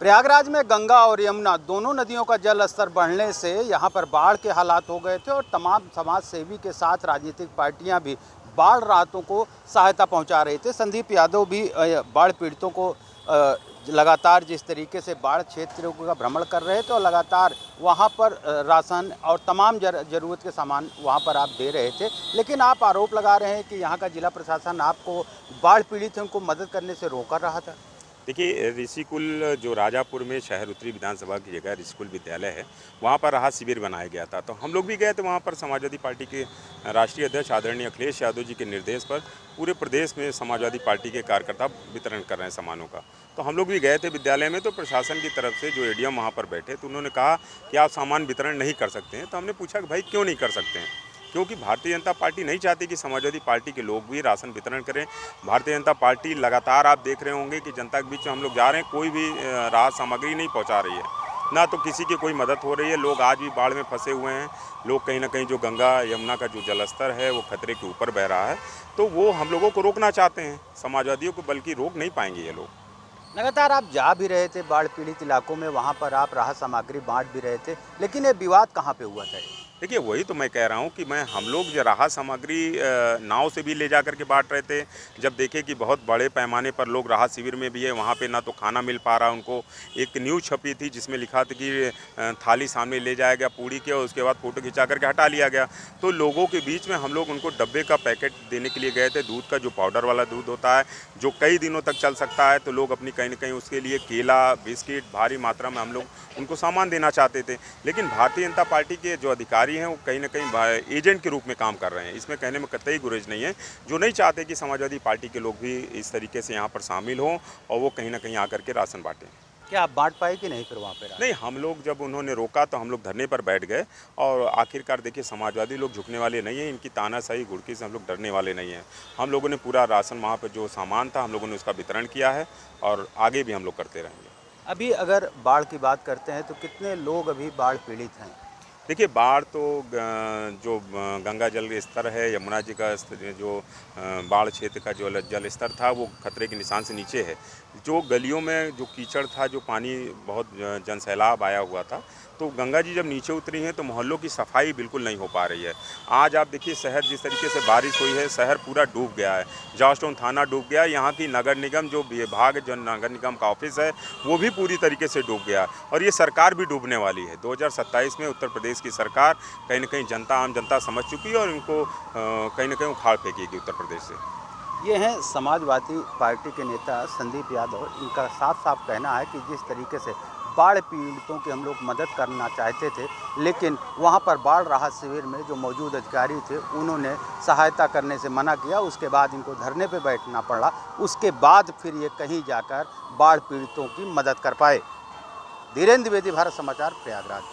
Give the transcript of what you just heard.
प्रयागराज में गंगा और यमुना दोनों नदियों का जल स्तर बढ़ने से यहां पर बाढ़ के हालात हो गए थे और तमाम समाज सेवी के साथ राजनीतिक पार्टियां भी बाढ़ राहतों को सहायता पहुंचा रहे थे। संदीप यादव भी बाढ़ पीड़ितों को लगातार जिस तरीके से बाढ़ क्षेत्रों का भ्रमण कर रहे थे और लगातार वहां पर राशन और तमाम ज़रूरत के सामान वहां पर आप दे रहे थे, लेकिन आप आरोप लगा रहे हैं कि यहां का जिला प्रशासन आपको बाढ़ पीड़ित हैं उनको मदद करने से रोक रहा था। देखिए, ऋषिकुल जो राजापुर में शहर उत्तरी विधानसभा की जगह ऋषिकुल विद्यालय है, वहाँ पर राहत शिविर बनाया गया था। तो हम लोग भी गए थे वहाँ पर। समाजवादी पार्टी के राष्ट्रीय अध्यक्ष आदरणीय अखिलेश यादव जी के निर्देश पर पूरे प्रदेश में समाजवादी पार्टी के कार्यकर्ता वितरण कर रहे हैं सामानों का। तो हम लोग भी गए थे विद्यालय में। तो प्रशासन की तरफ से जो एडीएम वहाँ पर बैठे तो उन्होंने कहा कि आप सामान वितरण नहीं कर सकते हैं। तो हमने पूछा कि भाई क्यों नहीं कर सकते हैं, क्योंकि भारतीय जनता पार्टी नहीं चाहती कि समाजवादी पार्टी के लोग भी राशन वितरण करें। भारतीय जनता पार्टी लगातार आप देख रहे होंगे कि जनता के बीच में हम लोग जा रहे हैं, कोई भी राहत सामग्री नहीं पहुंचा रही है, ना तो किसी की कोई मदद हो रही है। लोग आज भी बाढ़ में फंसे हुए हैं। लोग कहीं ना कहीं जो गंगा यमुना का जो जलस्तर है वो खतरे के ऊपर बह रहा है, तो वो हम लोगों को रोकना चाहते हैं समाजवादियों को, बल्कि रोक नहीं पाएंगे ये लोग। लगातार आप जा भी रहे थे बाढ़ पीड़ित इलाकों में, वहाँ पर आप राहत सामग्री बांट भी रहे थे, लेकिन ये विवाद कहाँ पे हुआ था? देखिए, वही तो मैं कह रहा हूँ कि हम लोग जो राहत सामग्री नाव से भी ले जा कर के बांट रहे थे। जब देखे कि बहुत बड़े पैमाने पर लोग राहत शिविर में भी है, वहाँ पे ना तो खाना मिल पा रहा उनको। एक न्यूज़ छपी थी जिसमें लिखा था कि थाली सामने ले जाया गया पूड़ी के और उसके बाद फ़ोटो खिंचा करके हटा लिया गया। तो लोगों के बीच में हम लोग उनको डब्बे का पैकेट देने के लिए गए थे, दूध का, जो पाउडर वाला दूध होता है, जो कई दिनों तक चल सकता है। तो लोग अपनी कहीं ना कहीं उसके लिए केला, बिस्किट भारी मात्रा में हम लोग उनको सामान देना चाहते थे। लेकिन भारतीय जनता पार्टी के जो अधिकारी हैं वो कहीं ना कहीं एजेंट के रूप में काम कर रहे हैं। इसमें कहने में कतई गुरेज नहीं है, जो नहीं चाहते कि समाजवादी पार्टी के लोग भी इस तरीके से यहाँ पर शामिल हों और वो कहीं ना कहीं आकर के राशन बांटें। क्या आप बांट पाए कि नहीं फिर वहाँ पे? नहीं, हम लोग जब उन्होंने रोका तो हम लोग धरने पर बैठ गए। और आखिरकार देखिए, समाजवादी लोग झुकने वाले नहीं हैं, इनकी तानाशाही घुड़की से हम लोग डरने वाले नहीं हैं। हम लोगों ने पूरा राशन वहाँ पर जो सामान था हम लोगों ने उसका वितरण किया है और आगे भी हम लोग करते रहेंगे। अभी अगर बाढ़ की बात करते हैं तो कितने लोग अभी बाढ़ पीड़ित हैं? देखिए, बाढ़ तो जो गंगा जल स्तर है, यमुना जी का जो बाढ़ क्षेत्र का जो जल स्तर था वो खतरे के निशान से नीचे है। जो गलियों में जो कीचड़ था, जो पानी बहुत जनसैलाब आया हुआ था, तो गंगा जी जब नीचे उतरी हैं तो मोहल्लों की सफाई बिल्कुल नहीं हो पा रही है। आज आप देखिए, शहर जिस तरीके से बारिश हुई है, शहर पूरा डूब गया है। जॉर्जटाउन थाना डूब गया। यहाँ की नगर निगम जो विभाग, जो नगर निगम का ऑफिस है, वो भी पूरी तरीके से डूब गया और ये सरकार भी डूबने वाली है। 2027 में उत्तर प्रदेश की सरकार कहीं ना कहीं आम जनता समझ चुकी है और इनको कहीं ना कहीं उखाड़ फेंकेगी उत्तर प्रदेश से। ये हैं समाजवादी पार्टी के नेता संदीप यादव। इनका साफ साफ कहना है कि जिस तरीके से बाढ़ पीड़ितों की हम लोग मदद करना चाहते थे, लेकिन वहाँ पर बाढ़ राहत शिविर में जो मौजूद अधिकारी थे उन्होंने सहायता करने से मना किया। उसके बाद इनको धरने पे बैठना पड़ा। उसके बाद फिर ये कहीं जाकर बाढ़ पीड़ितों की मदद कर पाए। धीरेन्द्र द्विवेदी, भारत समाचार, प्रयागराज।